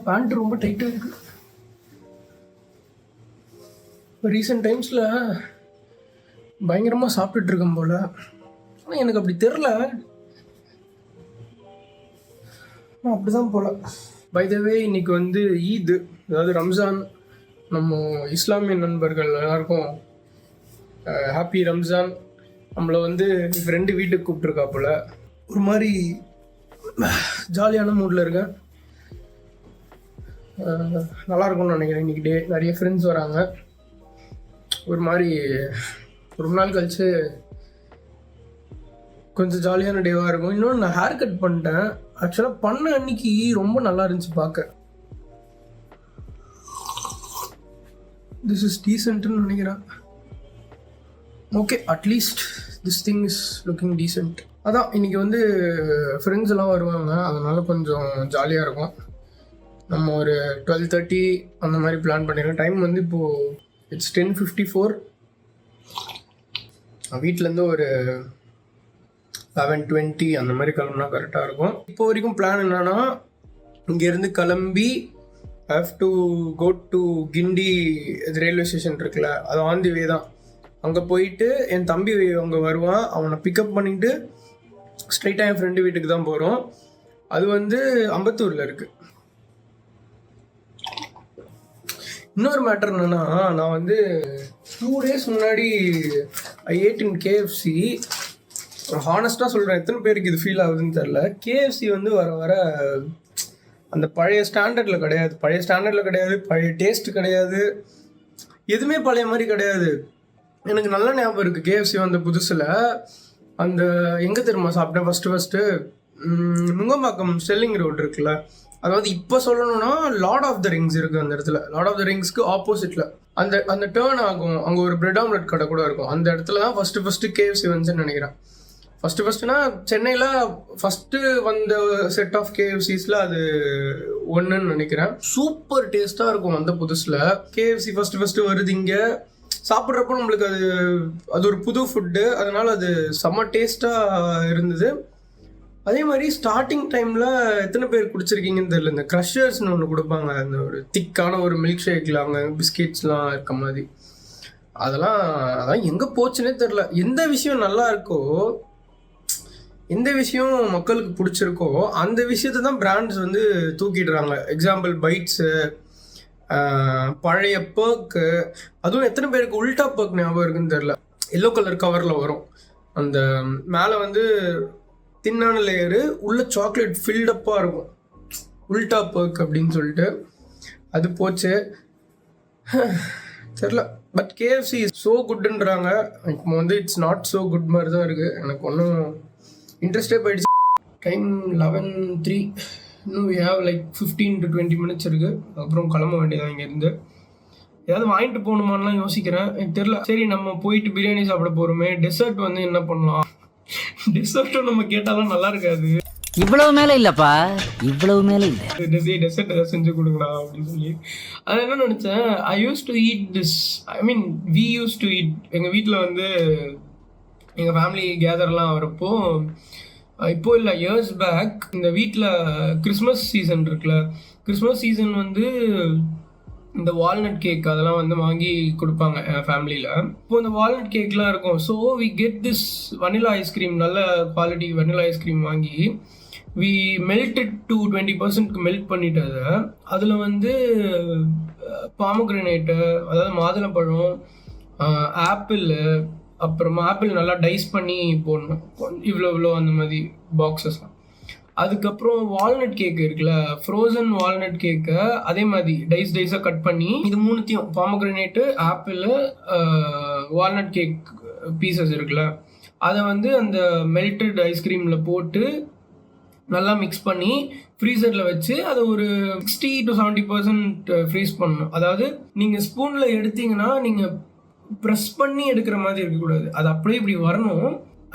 Pant ரொம்ப டைட்டாக இருக்குது. இப்போ ரீசெண்ட் டைம்ஸில் பயங்கரமாக சாப்பிட்டுட்ருக்கேன் போல். ஆனால் எனக்கு அப்படி தெரில, அப்படி தான் போல். பை த வே இன்னைக்கு வந்து ஈத், அதாவது ரம்ஜான். நம்ம இஸ்லாமிய நண்பர்கள் எல்லாருக்கும் ஹாப்பி ரம்ஜான். நம்மளை வந்து ஃப்ரெண்டு வீட்டுக்கு கூப்பிட்ருக்கா போல். ஒரு மாதிரி ஜாலியான மூடில் இருக்கேன். நல்லாயிருக்கும்னு நினைக்கிறேன். இன்றைக்கி டே நிறைய ஃப்ரெண்ட்ஸ் வராங்க. ஒரு மாதிரி ரொம்ப நாள் கழிச்சு கொஞ்சம் ஜாலியான டேவாக இருக்கும். இன்னொன்று, நான் ஹேர் கட் பண்ணிட்டேன். ஆக்சுவலாக பண்ண அன்னைக்கு ரொம்ப நல்லா இருந்துச்சு பார்க்க. திஸ் இஸ் டீசென்ட்னு நினைக்கிறேன். Okay, at least this thing is looking decent. அதான் இன்னைக்கு வந்து ஃப்ரெண்ட்ஸ் எல்லாம் வருவாங்க, அதனால கொஞ்சம் ஜாலியாக இருக்கும். நம்ம ஒரு 12:30 அந்த மாதிரி பிளான் பண்ணிடுறோம். டைம் வந்து இப்போது இட்ஸ் 10:54. வீட்டிலேருந்து ஒரு 11:20 அந்த மாதிரி கிளம்புனா கரெக்டாக இருக்கும். இப்போ வரைக்கும் பிளான் என்னன்னா, இங்கேருந்து கிளம்பி have to go to Guindy railway station இருக்குல்ல, அது ஆன் தி வே தான். அங்கே போயிட்டு என் தம்பி அங்கே வருவான், அவனை பிக்கப் பண்ணிவிட்டு ஸ்ட்ரைட்டாக என் ஃப்ரெண்டு வீட்டுக்கு தான் போகிறோம். அது வந்து அம்பத்தூரில் இருக்குது. இன்னொரு மேட்டர் என்னென்னா, நான் வந்து 2 days முன்னாடி ஐ ஏட் இன் KFC. ஹானஸ்ட்டாக சொல்கிறேன், எத்தனை பேருக்கு இது ஃபீல் ஆகுதுன்னு தெரில. KFC வந்து வர வர அந்த பழைய ஸ்டாண்டர்டில் கிடையாது. பழைய டேஸ்ட்டு கிடையாது. எதுவுமே பழைய மாதிரி கிடையாது. எனக்கு நல்ல ஞாபகம் இருக்குது, KFC வந்த புதுசில் அந்த எங்கே தெரியுமா சாப்பிட்டேன் ஃபஸ்ட்டு நுங்கம்பாக்கம் செல்லிங் ரோடு இருக்குல்ல, அதாவது இப்போ சொல்லணும்னா லார்ட் ஆஃப் த ரிங்ஸ் இருக்குது அந்த இடத்துல. லார்ட் ஆஃப் த ரிங்ஸ்க்கு ஆப்போசிட்டில் அந்த டேர்ன் ஆகும், அங்கே ஒரு பிரெட் ஆம்லெட் கடை கூட இருக்கும். அந்த இடத்துல தான் ஃபஸ்ட்டு KFC வந்துச்சுன்னு நினைக்கிறேன். ஃபஸ்ட்டுனா சென்னையில் ஃபஸ்ட்டு வந்த செட் ஆஃப் KFCஸில் அது ஒன்றுன்னு நினைக்கிறேன். சூப்பர் டேஸ்ட்டாக இருக்கும் அந்த புதுசில். KFC ஃபஸ்ட்டு வருது இங்கே. சாப்பிட்றப்போ நம்மளுக்கு அது ஒரு புது ஃபுட்டு, அதனால் அது செம்ம டேஸ்ட்டாக இருந்தது. அதே மாதிரி ஸ்டார்டிங் டைமில் எத்தனை பேர் குடிச்சிருக்கீங்கன்னு தெரியல, இந்த க்ரஷர்ஸ்னு ஒன்று கொடுப்பாங்க, அந்த ஒரு திக்கான ஒரு மில்க் ஷேக்கில் அங்கே பிஸ்கெட்ஸ்லாம் இருக்க மாதிரி. அதான் எங்கே போச்சுன்னே தெரில. எந்த விஷயம் நல்லா இருக்கோ, எந்த விஷயம் மக்களுக்கு பிடிச்சிருக்கோ அந்த விஷயத்தை தான் பிராண்ட்ஸ் வந்து தூக்கிடுறாங்க. எக்ஸாம்பிள் பைட்ஸு, பழைய பர்க்கு. அதுவும் எத்தனை பேருக்கு உல்டா பர்க் ஞாபகம் இருக்குன்னு தெரில. எல்லோ கலர் கவரில் வரும், அந்த மேலே வந்து தின்னான லேயரு, உள்ள சாக்லேட் ஃபில்டப்பாக இருக்கும், உல்டா பர்க் அப்படின்னு சொல்லிட்டு. அது போச்சு, தெரில. பட் KFC இஸ் ஸோ குட்டுன்றாங்க. இப்போ வந்து இட்ஸ் நாட் ஸோ குட் மாதிரி தான் இருக்குது. எனக்கு ஒன்றும் இன்ட்ரெஸ்டே போயிடுச்சு. டைம் 11:03. இன்னும் we have like 15 to 20 minutes இருக்குது. அப்புறம் கிளம்ப வேண்டியதான் இங்கேருந்து. ஏதாவது வாங்கிட்டு போகணுமான்லாம் யோசிக்கிறேன், எனக்கு தெரில. சரி, நம்ம போயிட்டு பிரியாணி சாப்பிட போகிறோமே, டெசர்ட் வந்து என்ன பண்ணலாம்? டெசர்ட்டும் நம்ம கேட்டாலும் நல்லா இருக்காது. இவ்வளவு மேல இல்லப்பா, இவ்வளவு மேல இல்ல. டெசர்ட் ஏதாவது செஞ்சு கொடுங்களா அப்படின்னு சொல்லி. அது என்ன நினச்சேன், we used to eat. எங்கள் வீட்டில் வந்து எங்கள் ஃபேமிலி கேதர்லாம் வரப்போ, இப்போ இல்லை, இயர்ஸ் பேக், இந்த வீட்டில் கிறிஸ்மஸ் சீசன் இருக்குல்ல, கிறிஸ்மஸ் சீசன் வந்து இந்த வால்நட் கேக் அதெல்லாம் வந்து வாங்கி கொடுப்பாங்க என் ஃபேமிலியில். இப்போ இந்த வால்நட் கேக்லாம் இருக்கும். So we get this vanilla ice cream, நல்ல குவாலிட்டி வனிலா ஐஸ்கிரீம் வாங்கி வி மெல்டட் to 20% மெல்ட் பண்ணிட்டு அதில் வந்து பாமோகிரனேட்டு, அதாவது மாதுளம்பழம், ஆப்பிள், அப்புறமா ஆப்பிள் நல்லா டைஸ் பண்ணி போடணும், இவ்வளோ அந்த மாதிரி பாக்ஸஸ்லாம். அதுக்கப்புறம் வால்நட் கேக் இருக்குல்ல, ஃப்ரோசன் வால்நட் கேக்கை அதே மாதிரி டைஸாக கட் பண்ணி, இது மூணுத்தையும் பாமோகிரனேட்டு, ஆப்பிள், வால்நட் கேக் பீசஸ் இருக்குல்ல, அதை வந்து அந்த மெல்டட் ஐஸ்கிரீமில் போட்டு நல்லா மிக்ஸ் பண்ணி ஃப்ரீசரில் வச்சு அதை ஒரு 60 to 70% ஃப்ரீஸ் பண்ணணும். அதாவது நீங்கள் ஸ்பூனில் எடுத்தீங்கன்னா நீங்கள் ப்ரெஸ் பண்ணி எடுக்கிற மாதிரி இருக்கக்கூடாது, அது அப்படியே இப்படி வரணும்.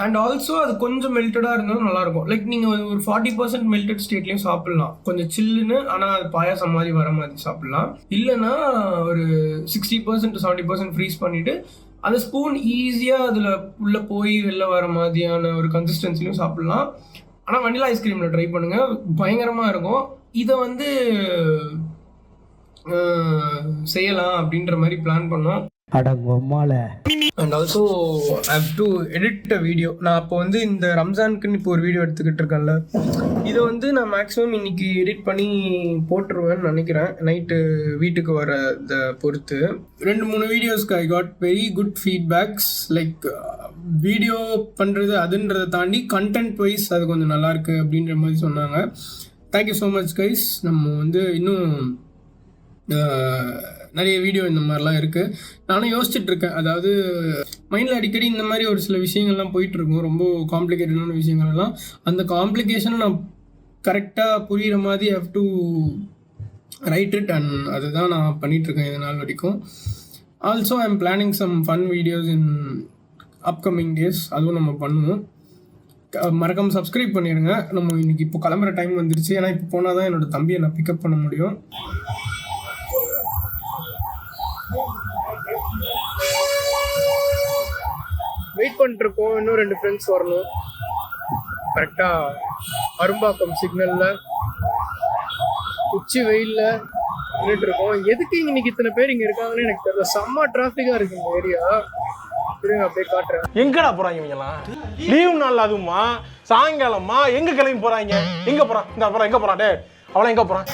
அண்ட் ஆல்சோ அது கொஞ்சம் மெல்டடாக இருந்தாலும் நல்லாயிருக்கும். லைக் நீங்கள் ஒரு 40% மெல்டட் ஸ்டேட்லேயும் சாப்பிட்லாம், கொஞ்சம் சில்லுன்னு, ஆனால் அது பாயாசம் மாதிரி வர மாதிரி சாப்பிட்லாம். இல்லைன்னா ஒரு 60% to 70% ஃப்ரீஸ் பண்ணிவிட்டு அந்த ஸ்பூன் ஈஸியாக அதில் உள்ளே போய் வெளில வர மாதிரியான ஒரு கன்சிஸ்டன்சிலையும் சாப்பிட்லாம். ஆனால் வனிலா ஐஸ்கிரீமில் ட்ரை பண்ணுங்கள், பயங்கரமாக இருக்கும். இதை வந்து செய்யலாம் அப்படின்ற மாதிரி பிளான் பண்ணோம். And also I have to edit a video. நான் அப்போ வந்து இந்த ரம்ஜானுக்குன்னு இப்போ ஒரு வீடியோ எடுத்துக்கிட்டு இருக்கேன்ல, இதை வந்து நான் மேக்ஸிமம் இன்னைக்கு எடிட் பண்ணி போட்டுருவேன்னு நினைக்கிறேன். நைட்டு வீட்டுக்கு வர இதை பொறுத்து 2-3 வீடியோஸ்க்கு I got very good feedbacks. Like video பண்ணுறது அதுன்றதை தாண்டி கண்டென்ட் வைஸ் அது கொஞ்சம் நல்லாயிருக்கு அப்படின்ற மாதிரி சொன்னாங்க. Thank you so much guys. நம்ம வந்து இன்னும் நிறைய வீடியோ இந்த மாதிரிலாம் இருக்குது. நானும் யோசிச்சுட்ருக்கேன். அதாவது மைண்டில் அடிக்கடி இந்த மாதிரி ஒரு சில விஷயங்கள்லாம் போயிட்டுருக்கும், ரொம்ப காம்ப்ளிகேட்டடான விஷயங்கள்லாம். அந்த காம்ப்ளிகேஷனை நான் கரெக்டாக புரிகிற மாதிரி how to write it. And அதுதான் நான் பண்ணிகிட்ருக்கேன் இது நாள் வரைக்கும். Also I am planning some fun videos in upcoming days. அதுவும் நம்ம பண்ணுவோம். மறக்காமல் சப்ஸ்கிரைப் பண்ணிடுங்க. நம்ம இன்றைக்கி இப்போ கிளம்புற டைம் வந்துருச்சு. ஏன்னா இப்போ போனால் தான் என்னோடய தம்பியை நான் பிக்கப் பண்ண முடியும். வெயிட் பண்ணிட்டுருக்கோம். இன்னும் 2 ஃப்ரெண்ட்ஸ் வரணும். கரெக்டாக அரும்பாக்கம் சிக்னலில் உச்சி வெயிலில் நின்றுட்டுருக்கோம். எதுக்கு இன்னைக்கு இத்தனை பேர் இங்கே இருக்காங்கன்னு எனக்கு தெரியல. செம்ம டிராஃபிக்காக இருக்குது இந்த ஏரியா. இருங்க அப்படியே காட்டுறேன். எங்கடா போறாங்க இவங்கலாம்? லீவ் நாள் அதுவுமா சாயங்காலமா எங்க கிளம்பி போறாங்க? எங்க போறான்? இந்த அப்புறம் எங்க போறான்? டே அவளை எங்க போறான்?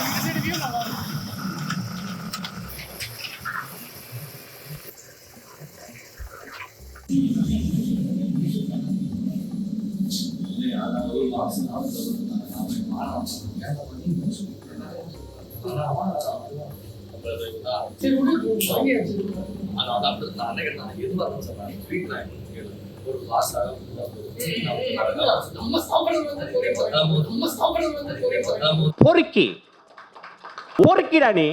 பொறுக்கி பொறுக்கிடா நீ.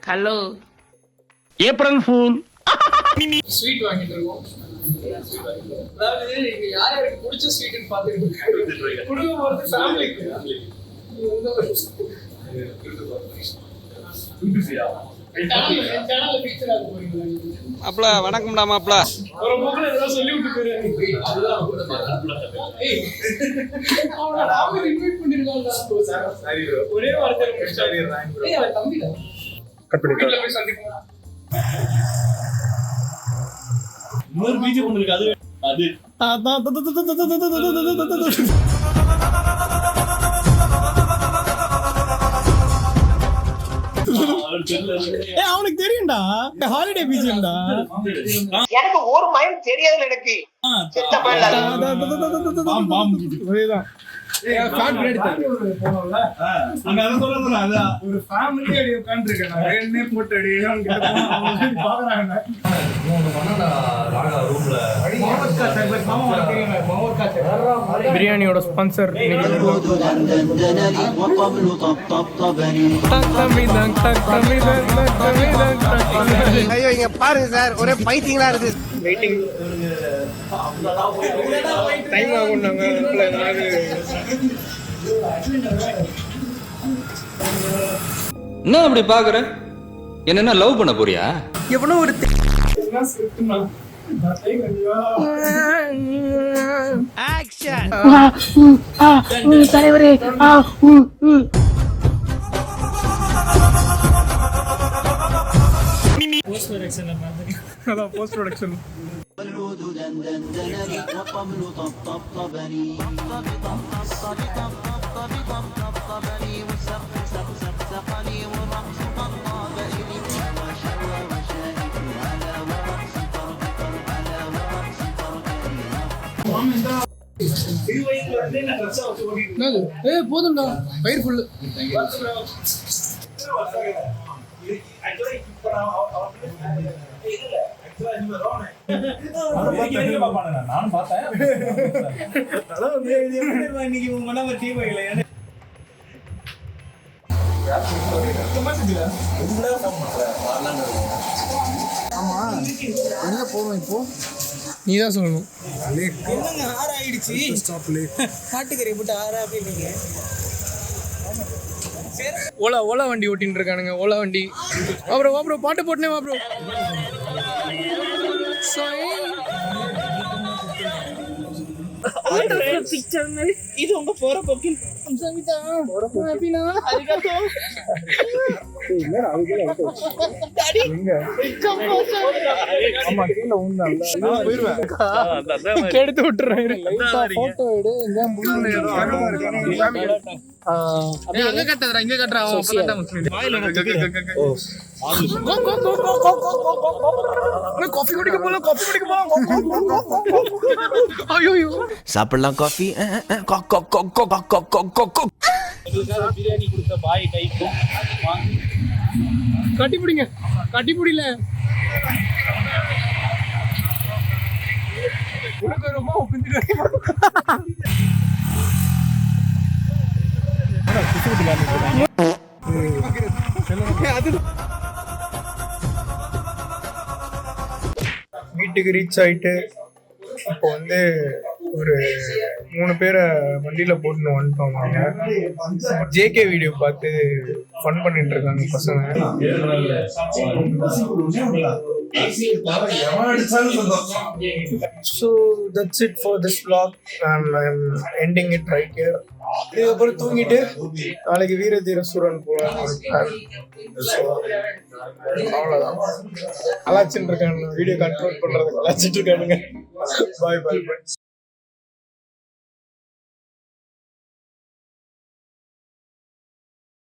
Hello April fool. ஸ்வீட் வாங்கிட்டு இருக்கோம். அதாவது இங்க யார் யாருக்கு பிடிச்ச ஸ்வீட்னு பார்த்துக்கிட்டு கொடுக்க போகிறது ஃபேமிலிக்கு. மாப்ள வணக்கம்டா மாப்ள. ஒரு மொபைல் ஏதாவது சொல்லி விட்டு போயிரு. அவனை இன்வைட் பண்ணிருக்காங்க. ஒரே வார்த்தை தம்பிடா கட் பண்ணி போய் சந்திக்கலாம். இன்னொரு பீச் ஒன்று இருக்கு. அது அவனுக்கு தெரியும்டா, ஹாலிடே பீச்டா. எனக்கு ஒரு மைண்ட் தெரியாது. எனக்கு ஒரேதான் ஒரு ஃபேமிலி அடி உட்காந்துருக்கேன். வேணே போட்டு அடி பாக்குறாங்க. பிரியாணியோட ஸ்பான்சர் ஐயோ இங்க பாருங்க சார், ஒரே பைத்தியங்களா இருக்கு. வெயிட்டிங் டைம் ஆகும். என்ன அப்படி பாக்குற? என்ன லவ் பண்ண போறியா? எவனோ ஒரு தலைவரே போஸ்ட் ப்ரொடக்ஷன். போதும்டா, பயிர் ஃபுல்லு. நானும் பார்த்தேன். இன்னைக்கு உங்க மன டீ வைக்கல. ஆமா எங்க போறோம் இப்போ? நீ தான் சொல்லணும். என்னங்க ஆறு ஆயிடுச்சு. ஸ்டாப்ல காட்டுக்கறி போட்டு ஆறா அப்படிங்க. ஓலா வண்டி ஓட்டின்னு இருக்கானுங்க. ஓலா வண்டி. ப்ரோ பாட்டு போட்டுனே வா ப்ரோ. இது உங்க போற போக்கில் கெடுத்து விட்டுறேன். அங்க கட்டுறா, இங்க கட்டுறா. காஃபி குடிக்க போலாம். ஐயோ சாப்பிடலாம் காஃபி. பிரியாணி கொடுத்த பாய் கைக்கும் கட்டிப்பிடிங்க. கட்டிப்பிடில உனக்கு வீட்டுக்கு ரீச் ஆயிட்டு இப்போ வந்து ஒரு 3 பேரை வண்டியில போட்டுன்னு வந்துட்டோம். நாங்க ஜேகே வீடியோ பார்த்து ஃபன் பண்ணிட்டு இருக்காங்க பசங்க. So that's it for this vlog and I'm ending it right here. இதுக்கப்புறம் தூங்கிட்டு நாளைக்கு வீர தீர சூரன் போகலாம். அவ்வளோதான். கலாச்சின்னு இருக்காங்க. வீடியோ கண்ட்ரோல் பண்றது கலாச்சிட்டு இருக்கானுங்க. பாய்.